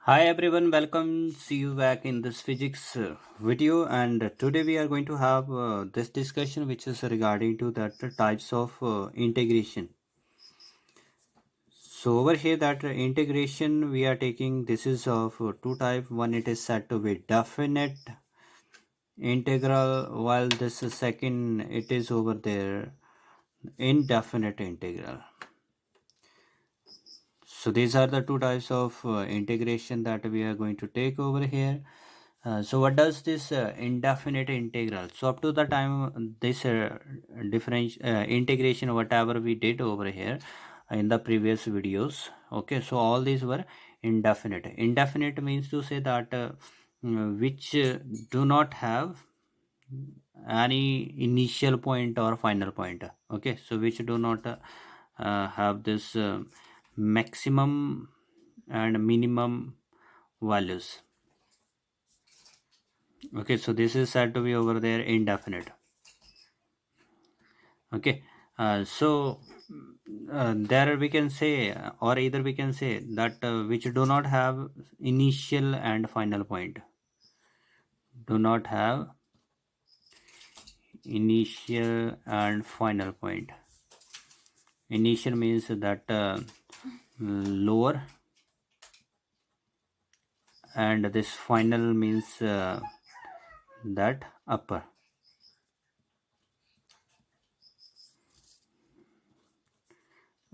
Hi everyone, welcome. See you back in this physics video, and today we are going to have this discussion which is regarding to that types of integration. So over here that integration we are taking, this is of two type. One, it is said to be definite integral, while this second it is over there indefinite integral. So these are the two types of integration that we are going to take over here. So what does this indefinite integral? So up to the time this integration, whatever we did over here in the previous videos, okay, so all these were indefinite. Indefinite means to say that which do not have any initial point or final point. Okay, so which do not have this maximum and minimum values. Okay, so this is said to be over there indefinite. Okay, so there we can say, or either we can say that which do not have initial and final point, do not have initial and final point. Initial means that lower, and this final means that upper.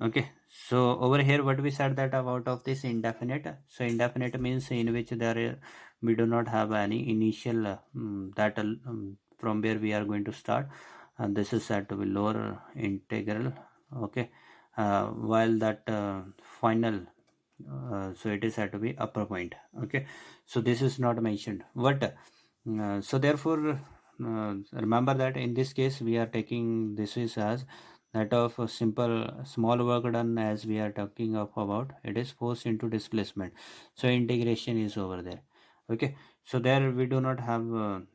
Okay, so over here what we said that about of this indefinite. So indefinite means in which we do not have any initial from where we are going to start, and this is said to be lower integral. Okay, while that final, so it is said to be upper point. Okay, so this is not mentioned, but so therefore remember that in this case we are taking this is as that of a simple small work done, as we are talking of about it is force into displacement, so integration is over there. Okay, so there we do not have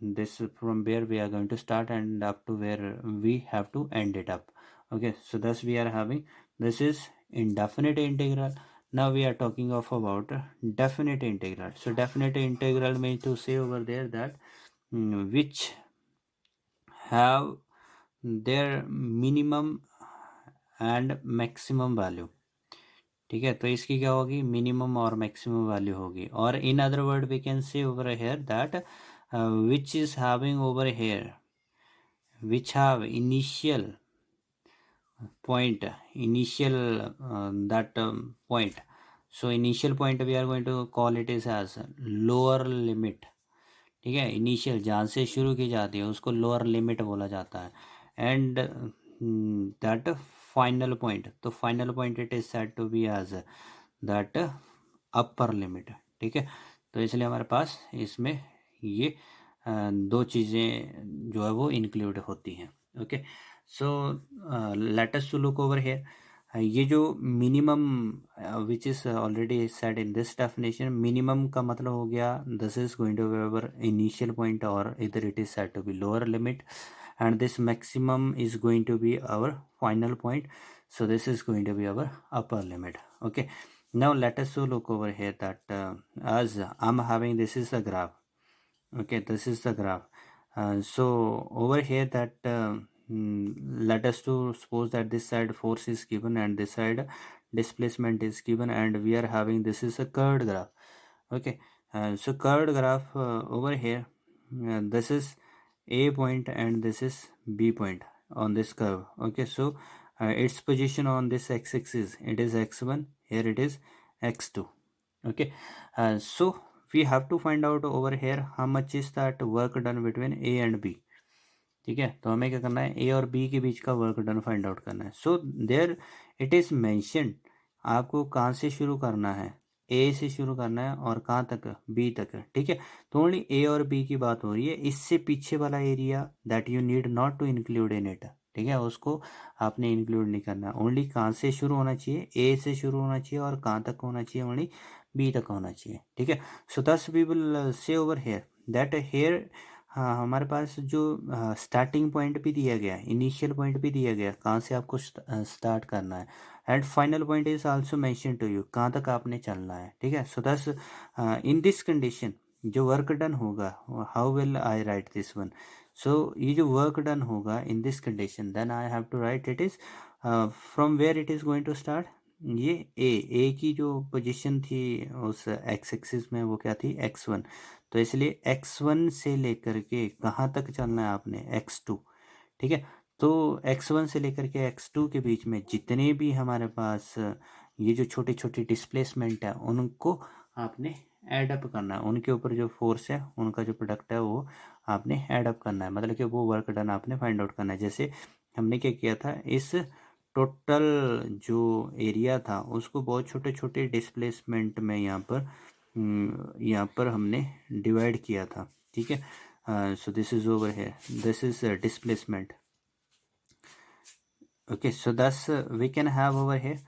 this from where we are going to start and up to where we have to end it up. Okay, so thus we are having this is indefinite integral. Now we are talking of about definite integral. So definite integral means to say over there that which have their minimum and maximum value. ठीक है, तो इसकी क्या होगी, minimum और maximum value होगी. और in other word we can say over here that which is having over here which have initial point, initial that point. So initial point we are going to call it is as lower limit. ठीक है, initial जहाँ से शुरू की जाती है उसको lower limit बोला जाता है. एंड दैट फाइनल पॉइंट, तो final point it is said to be as that upper limit. ठीक है, तो इसलिए हमारे पास इसमें ये दो चीज़ें जो है वो इंक्लूड होती हैं. Okay, so let us to look over here. ये जो minimum which is already said in this definition, minimum का मतलब हो गया this is going to be our initial point और इधर it is said to be lower limit, and this maximum is going to be our final point, so this is going to be our upper limit. Okay, now let us look over here that as I'm having this is the graph. Okay, this is the graph. So over here that let us to suppose that this side force is given and this side displacement is given, and we are having this is a curved graph. Okay, so curved graph over here, this is a point and this is b point on this curve. Okay, so its position on this x-axis, it is x1, here it is x2. Okay, so we have to find out over here how much is that work done between a and b. ठीक है, तो हमें क्या करना है, ए और B के बीच का वर्क डन फाइंड आउट करना है. So there it is mention, आपको कहाँ से शुरू करना है, ए से शुरू करना है और कहाँ तक, बी तक. ठीक है, तो ओनली ए और बी की बात हो रही है. इससे पीछे वाला area that you need not to include in it. ठीक है, उसको आपने इंक्लूड नहीं करना. ओनली कहाँ से शुरू होना चाहिए, ए से शुरू होना चाहिए और कहाँ तक होना चाहिए, ओनली बी तक होना चाहिए. ठीक है, सो दस we will say over here that here हाँ, हमारे पास जो स्टार्टिंग पॉइंट भी दिया गया है, इनिशियल पॉइंट भी दिया गया है, कहाँ से आपको स्टार्ट करना है, and final point is also mention to you, कहाँ तक आपने चलना है, ठीक है। So thus in this condition जो वर्क डन होगा, how will I write this one. So ये जो वर्क डन होगा in this condition, then I have to write it is from where it is going to start. ये ए की जो position थी उस एक्स एक्सिस में, वो क्या थी, x1। तो इसलिए x1 से लेकर के कहाँ तक चलना है आपने, x2, ठीक है। तो x1 से लेकर के x2 के बीच में जितने भी हमारे पास ये जो छोटी छोटी डिस्प्लेसमेंट है, उनको आपने ऐड अप करना है, उनके ऊपर जो फोर्स है उनका जो प्रोडक्ट है वो आपने ऐड अप करना है, मतलब कि वो वर्क डन आपने फाइंड आउट करना है। जैसे हमने क्या किया था, इस टोटल जो एरिया था उसको बहुत छोटे छोटे डिस्प्लेसमेंट में यहाँ पर हमने डिवाइड किया था, ठीक है। सो दिस इज ओवर है, this is displacement. Okay, so thus we can have over here,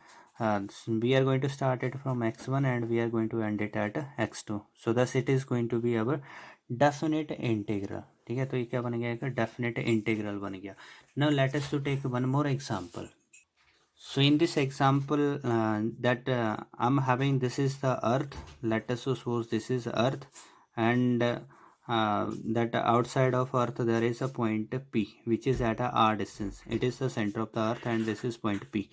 we are going to start it from x1 and we are going to end it at x2. So thus it is going to be our definite integral, ठीक है। तो ये क्या बन गया, एक definite integral बन गया। Now let us to take one more example. So in this example that I'm having, this is the earth, let us suppose this is earth, and that outside of earth there is a point P which is at a r distance, it is the center of the earth and this is point P,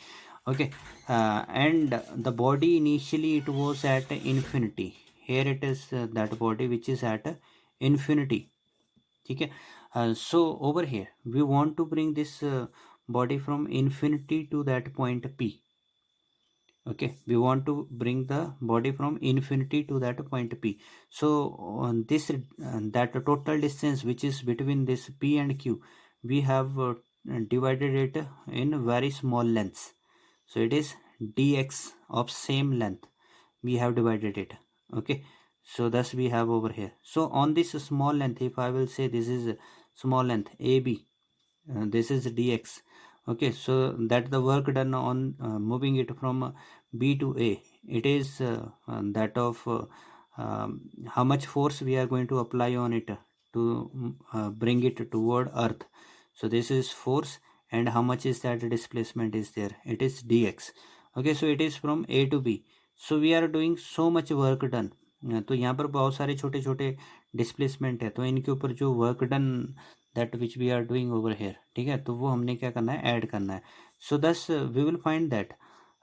okay. And the body initially it was at infinity, here it is that body which is at infinity, ठीक है। So over here we want to bring this body from infinity to that point P, okay. We want to bring the body from infinity to that point P. So on this that total distance which is between this P and Q, we have divided it in very small lengths, so it is dx of same length, we have divided it, okay. So thus we have over here, so on this small length, if I will say this is small length AB, this is dx, okay. So that the work done on moving it from B to A, it is that of how much force we are going to apply on it to bring it toward earth. So this is force, and how much is that displacement is there, it is dx, okay. So it is from A to B, so we are doing so much work done। तो यहाँ पर बहुत सारे छोटे छोटे displacement है, तो इनके ऊपर जो work done that which we are doing over here, ठीक है, तो वो हमने क्या करना है, ऐड करना है। सो दस we will find that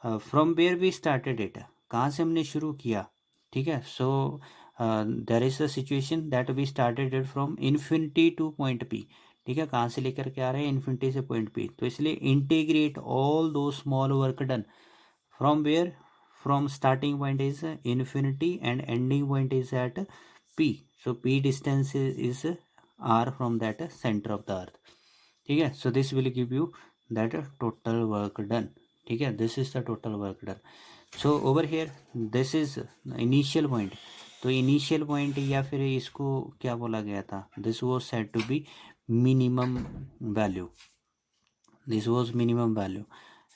from where we started it, कहाँ से हमने शुरू किया, ठीक है। So there is the situation that we started it from infinity to point P, ठीक है, कहाँ से लेकर के आ रहे हैं, इन्फिनिटी से पॉइंट पी। तो इसलिए integrate all those small work done from where, from starting point is infinity and ending point is at P. So P distance is r from that center of the earth, ठीक है। So this will give you that total work done, ठीक है, this is the total work done। So over here this is initial point, तो initial point या फिर इसको क्या बोला गया था, this was said to be minimum value, this was minimum value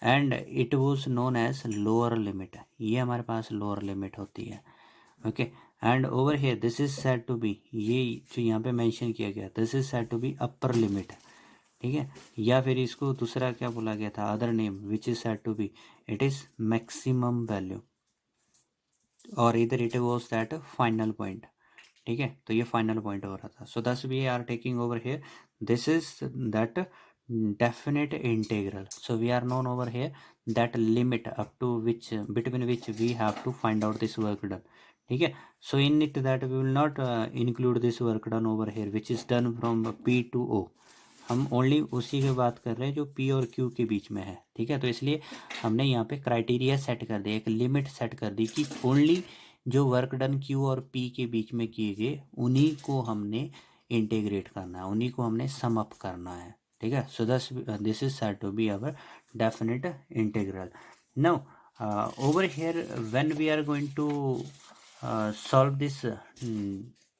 and it was known as lower limit, ये हमारे पास लोअर लिमिट होती है, okay. And over here this is said to be, ये जो यहाँ पे मेंशन किया गया, this is said to be upper limit, ठीक है। या फिर इसको दूसरा क्या बोला गया था, other name which is said to be, it is maximum value, और इधर it was that final point, ठीक है। तो ये फाइनल पॉइंट हो रहा था। सो दस we are taking over here, this is that definite integral, so we are known over here that limit up to which between which we have to find out this work done, ठीक है। so in it that we will not include this work done over here which is done from P to O, हम only उसी की बात कर रहे हैं जो P और Q के बीच में है, ठीक है। तो इसलिए हमने यहाँ पे क्राइटेरिया सेट कर दिया, एक लिमिट सेट कर दी कि ओनली जो वर्क डन Q और P के बीच में किए गए उन्हीं को हमने इंटीग्रेट करना है, उन्हीं को हमने सम अप करना है, ठीक है। So thus this is said to be our definite integral. Now over here when we are going to solve this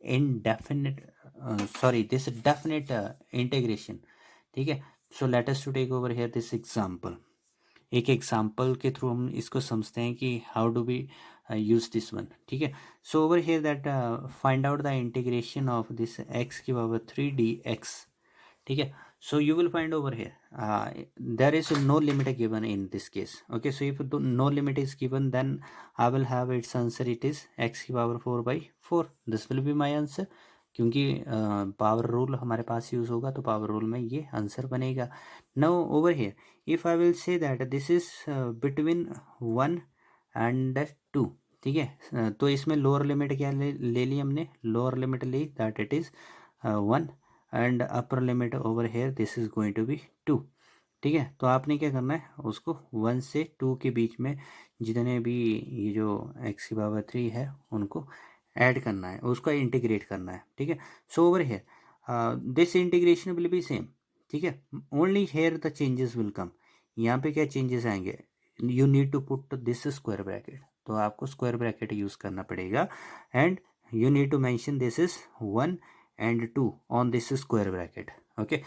indefinite sorry this definite integration, ठीक है। so let us to take over here this example, एक example के through हम इसको समझते हैं कि how do we use this one. ठीक है. So over here that find out the integration of this x की power 3 dx. ठीक है. So you will find over here there is no limit given in this case. Okay, so if no limit is given, then I will have its answer, it is x की power 4 by 4. This will be my answer, क्योंकि power rule हमारे पास use होगा तो power rule में ये answer बनेगा. Now over here if I will say that this is between 1 and 2. ठीक है. तो इसमें लोअर लिमिट क्या ले ली हमने, लोअर लिमिट ली that it is 1 and upper limit over here this is going to be 2. ठीक है. तो आपने क्या करना है, उसको 1 से 2 के बीच में जितने भी ये जो x की पावर 3 है उनको ऐड करना है, उसका इंटीग्रेट करना है. ठीक है. So over here this integration will be same. ठीक है. Only here the changes will come. यहाँ पे क्या चेंजेस आएंगे, you need to put this square bracket, तो आपको स्क्वायर ब्रैकेट यूज़ करना पड़ेगा. And you need to mention this is 1 and 2 on this square bracket. okay,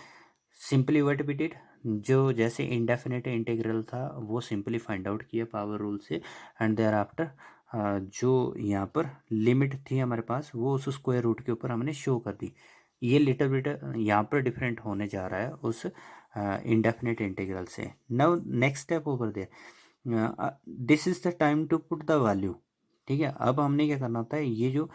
simply what we did, जो जैसे इंडेफिनेट इंटीग्रल था वो सिंपली फाइंड आउट किया power rule से. एंड देयर आफ्टर जो यहाँ पर लिमिट थी हमारे पास वो उस स्क्वायर रूट के ऊपर हमने शो कर दी. ये लिटिल बिट यहाँ पर डिफरेंट होने जा रहा है उस इंडेफिनेट इंटीग्रल से. Now next step over there, this is the time to put the value. ठीक है. अब हमने क्या करना होता है, ये जो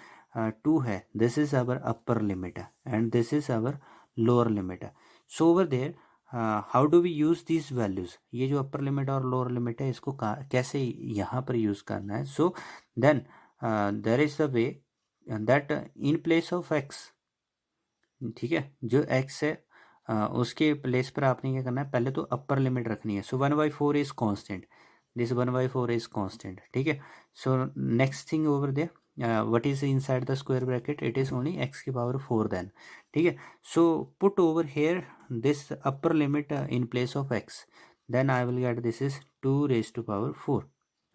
2 है this is our upper limit and this is our lower limit. So over there how do we use these values, ये जो अपर लिमिट और लोअर लिमिट है इसको कैसे यहाँ पर यूज़ करना है. So then there is the way that in place of x, ठीक है, जो एक्स है उसके प्लेस पर आपने क्या करना है, पहले तो अपर लिमिट रखनी है. So 1/4 is constant, this 1/4 is constant. ठीक है. So next thing over there what is inside the square bracket, it is only x की power 4 then. ठीक है. so put over here this upper limit in place of x, then I will get this is 2 raised to power 4.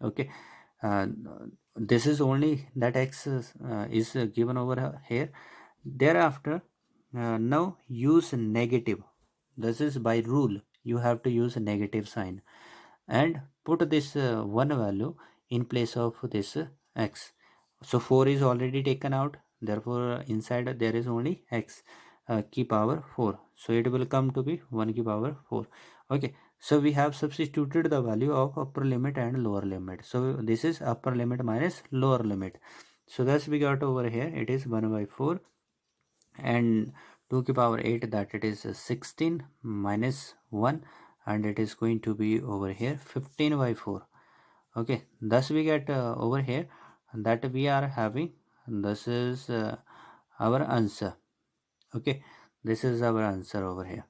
okay, this is only that x is given over here. Thereafter now use negative, this is by rule you have to use a negative sign and put this one value in place of this x. So 4 is already taken out, therefore inside there is only x की power 4. So it will come to be 1 की power 4. okay, so we have substituted the value of upper limit and lower limit. So this is upper limit minus lower limit. So thus we got over here it is 1/4 and 2 की power 8 that it is 16 minus 1 and it is going to be over here 15/4. okay, thus we get over here that we are having, this is our answer. okay, this is our answer over here.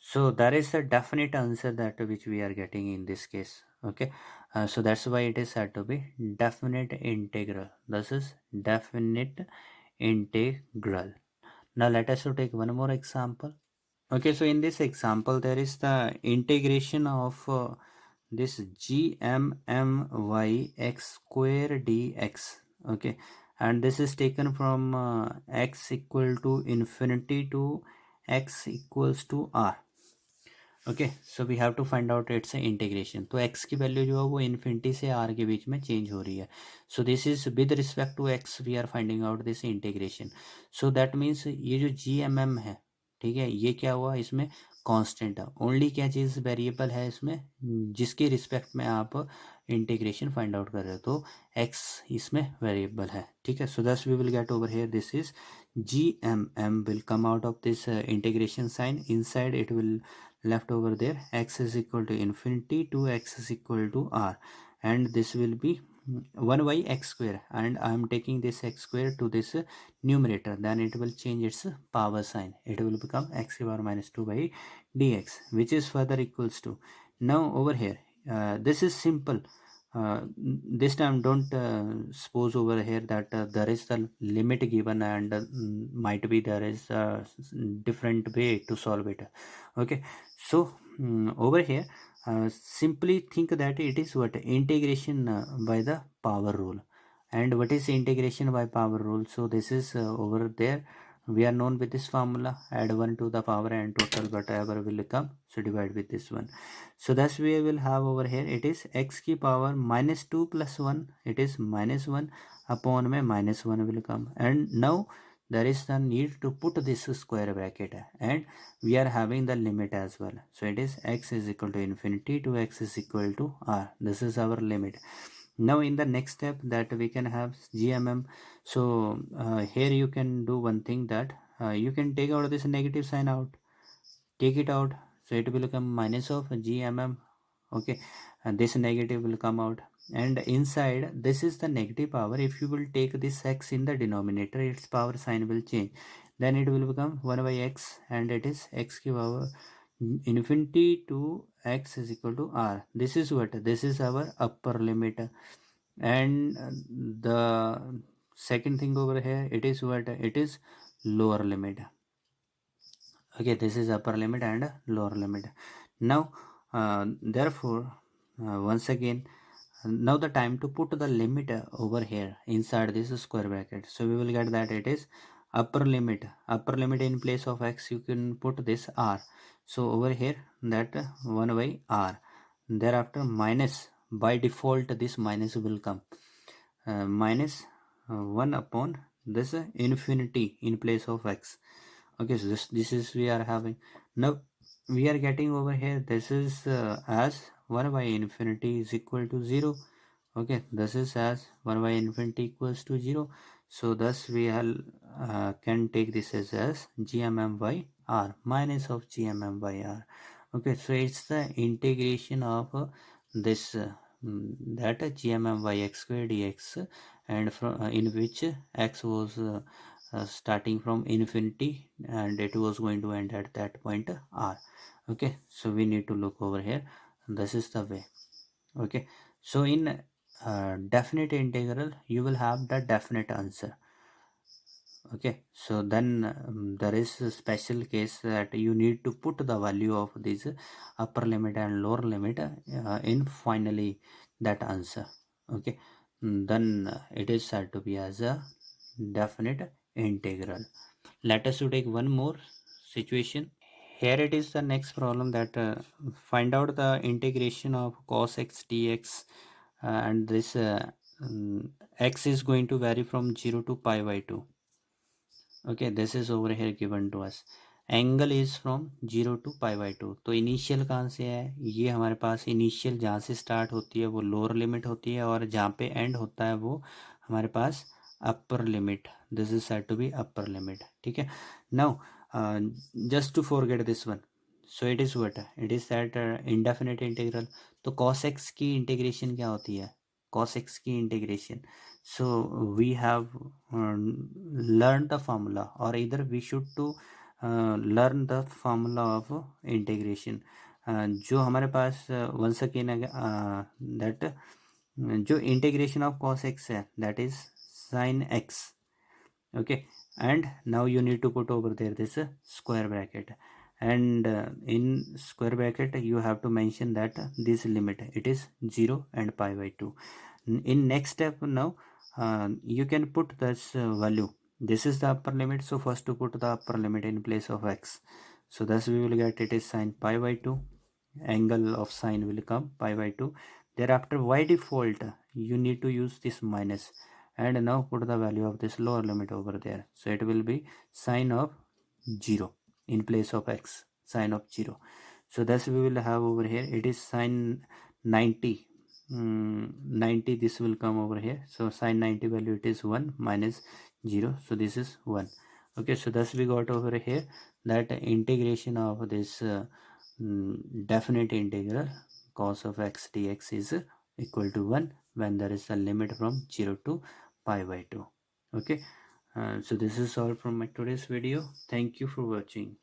So that is the definite answer that which we are getting in this case. okay, so that's why it is said to be definite integral. This is definite integral. Now let us to take one more example. okay, so in this example there is the integration of this gmmy x square dx. okay, and this is taken from x equal to infinity to x equals to r. Okay, so we have to find out its integration. तो x की value जो है वो infinity से r के बीच में change हो रही है. So this is with respect to x we are finding out this integration. So that means ये जो GMM है, ठीक है, ये क्या हुआ, इसमें कांस्टेंट है. ओनली क्या चीज़ वेरिएबल है इसमें, जिसके रिस्पेक्ट में आप इंटीग्रेशन फाइंड आउट कर रहे हो, तो x इसमें वेरिएबल है. ठीक है. सो दस we will get over here this is GMM will come out of this integration sign. Inside it will left over there x is equal to infinity to x is equal to r, and this will be 1 by x square, and I am taking this x square to this numerator, then it will change its power sign. It will become x power minus 2 by dx, which is further equals to, now over here this is simple. This time don't suppose over here that there is the limit given and might be there is a different way to solve it. okay, so over here simply think that it is what integration by the power rule. And what is integration by power rule? So this is over there we are known with this formula, add 1 to the power and total whatever will come, so divide with this one. So thus we will have over here, it is x की power minus 2 plus 1, it is minus 1 upon में minus 1 will come, and now there is the need to put this square bracket, and we are having the limit as well. So it is x is equal to infinity to x is equal to r. This is our limit. Now in the next step that we can have gmm. So here you can do one thing, that you can take out this negative sign out, take it out, so it will become minus of gmm. Okay, and this negative will come out, and inside this is the negative power. If you will take this x in the denominator, its power sign will change, then it will become 1 by x, and it is x की power infinity to x is equal to r. This is what, this is our upper limit. And the second thing over here, it is what, it is lower limit. Okay, this is upper limit and lower limit. Now therefore once again, now the time to put the limit over here inside this square bracket. So we will get that it is upper limit. Upper limit in place of x you can put this r. So over here that 1 by r, thereafter minus, by default this minus will come, minus 1 upon this infinity in place of x. Okay, so this is we are having. Now we are getting over here, this is as 1 by infinity is equal to 0. Okay, this is as 1 by infinity equals to 0. So thus we can take this as gmm by r, minus of gmm by r. Okay, so it's the integration of this that gmm by x square dx, and from in which x was starting from infinity and it was going to end at that point r. Okay, so we need to look over here, this is the way. Okay, so in definite integral you will have the definite answer. Okay, so then there is a special case that you need to put the value of this upper limit and lower limit in finally that answer. Okay, then it is said to be as a definite integral. Let us to take one more situation. Here it is the next problem, that find out the integration of cos x dx, and this x is going to vary from 0 to pi by 2. Okay, this is over here given to us. Angle is from 0 to pi by 2. तो initial कहाँ से है, ये हमारे पास initial जहाँ से start होती है वो लोअर लिमिट होती है, और जहाँ पे एंड होता है वो हमारे पास upper limit. This is said to be upper limit. ठीक है, now just to forget this one. So it is what, it is that indefinite integral. तो cos x की इंटीग्रेशन क्या होती है, cos x की integration. So we have learned the formula, or either we should to learn the formula of integration. जो हमारे पास once again that जो integration of cos x है, that is sin x. Okay, and now you need to put over there this square bracket, and in square bracket you have to mention that this limit, it is 0 and pi by 2. In next step, now you can put this value. This is the upper limit, so first to put the upper limit in place of x. So thus we will get it is sin pi by 2. Angle of sine will come pi by 2. Thereafter by default you need to use this minus, and now put the value of this lower limit over there. So it will be sine of 0 in place of x, sine of 0. So thus we will have over here, it is sine 90. 90, this will come over here. So sine 90 value, it is 1 minus 0. So this is 1. Okay, so thus we got over here that integration of this definite integral cos of x dx is equal to 1 when there is a limit from 0 to pi by 2. Okay, so this is all from my today's video. Thank you for watching.